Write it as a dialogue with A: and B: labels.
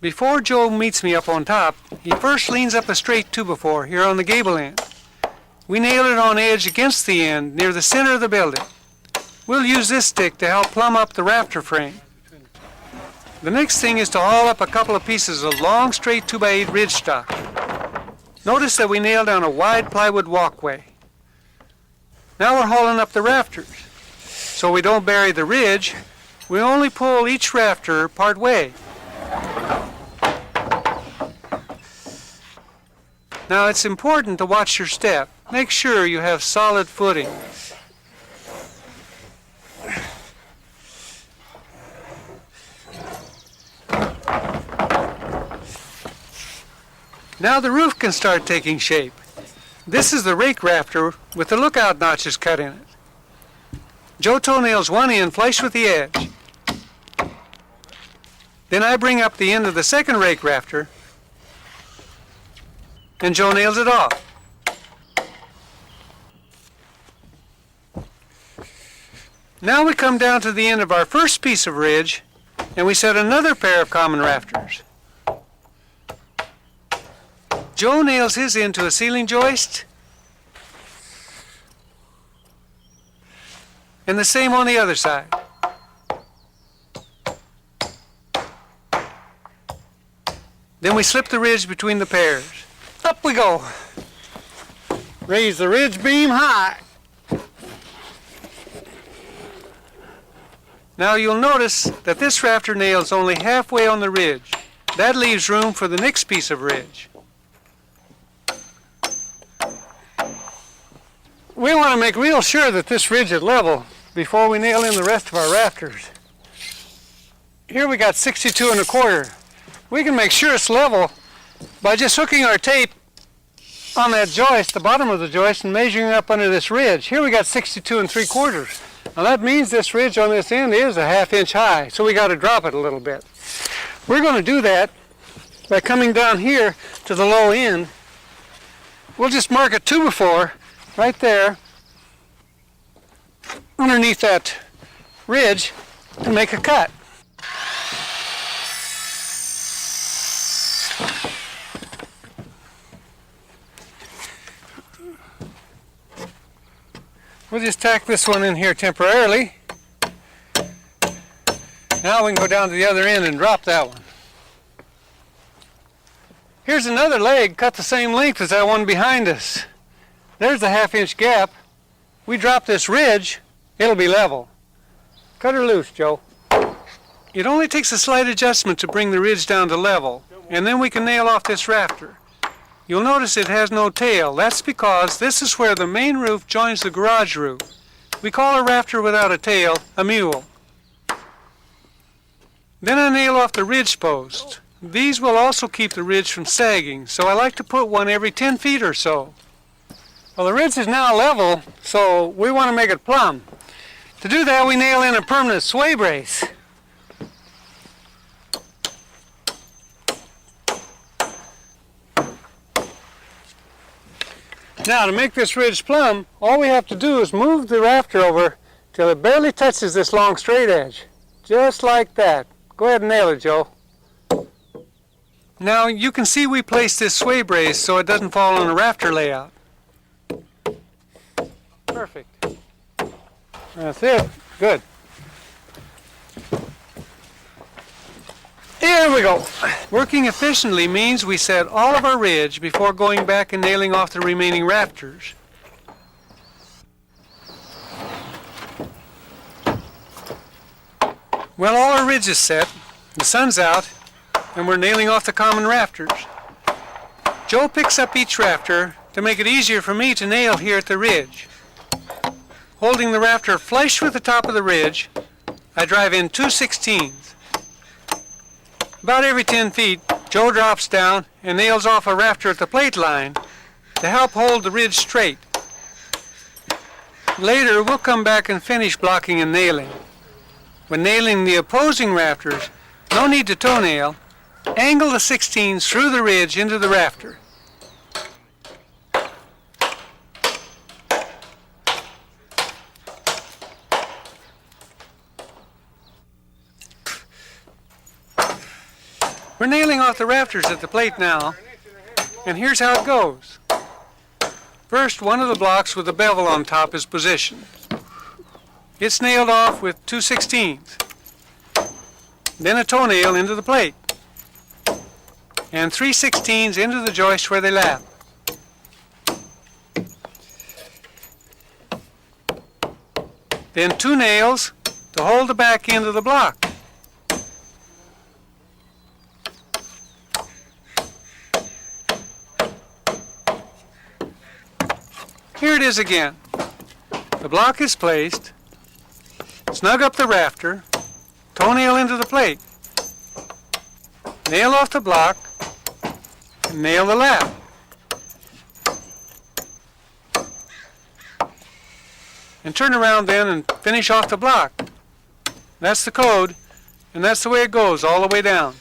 A: Before Joe meets me up on top, he first leans up a straight 2x4 here on the gable end. We nail it on edge against the end near the center of the building. We'll use this stick to help plumb up the rafter frame. The next thing is to haul up a couple of pieces of long straight 2x8 ridge stock. Notice that we nailed down a wide plywood walkway. Now we're hauling up the rafters. So we don't bury the ridge, we only pull each rafter part way. Now it's important to watch your step. Make sure you have solid footing. Now the roof can start taking shape. This is the rake rafter with the lookout notches cut in it. Joe toenails one end flush with the edge. Then I bring up the end of the second rake rafter and Joe nails it off. Now we come down to the end of our first piece of ridge and we set another pair of common rafters. Joe nails his end to a ceiling joist and the same on the other side. Then we slip the ridge between the pairs. Up we go. Raise the ridge beam high. Now you'll notice that this rafter nails only halfway on the ridge. That leaves room for the next piece of ridge. We want to make real sure that this ridge is level before we nail in the rest of our rafters. Here we got 62 1/4. We can make sure it's level by just hooking our tape on that joist, the bottom of the joist, and measuring up under this ridge. Here we got 62 3/4. Now that means this ridge on this end is a 1/2 inch high, so we got to drop it a little bit. We're going to do that by coming down here to the low end. We'll just mark a 2x4 right there underneath that ridge and make a cut. We'll just tack this one in here temporarily. Now we can go down to the other end and drop that one. Here's another leg cut the same length as that one behind us. There's a 1/2 inch gap. We drop this ridge, it'll be level. Cut her loose, Joe. It only takes a slight adjustment to bring the ridge down to level, and then we can nail off this rafter. You'll notice it has no tail. That's because this is where the main roof joins the garage roof. We call a rafter without a tail a mule. Then I nail off the ridge posts. These will also keep the ridge from sagging, so I like to put one every 10 feet or so. Well, the ridge is now level, so we want to make it plumb. To do that, we nail in a permanent sway brace. Now, to make this ridge plumb, all we have to do is move the rafter over till it barely touches this long straight edge. Just like that. Go ahead and nail it, Joe. Now, you can see we placed this sway brace so it doesn't fall on the rafter layout. Perfect. That's it. Good. Here we go. Working efficiently means we set all of our ridge before going back and nailing off the remaining rafters. Well, all our ridge is set, the sun's out, and we're nailing off the common rafters. Joe picks up each rafter to make it easier for me to nail here at the ridge. Holding the rafter flush with the top of the ridge, I drive in 2/16. About every 10 feet, Joe drops down and nails off a rafter at the plate line to help hold the ridge straight. Later, we'll come back and finish blocking and nailing. When nailing the opposing rafters, no need to toenail. Angle the 16s through the ridge into the rafter. We're nailing off the rafters at the plate now, and here's how it goes. First, one of the blocks with the bevel on top is positioned. It's nailed off with 2/16. Then a toenail into the plate, and 3/16 into the joist where they lap. Then 2 nails to hold the back end of the block. Here it is again. The block is placed, snug up the rafter, toenail into the plate, nail off the block, and nail the lap. And turn around then and finish off the block. That's the code, and that's the way it goes all the way down.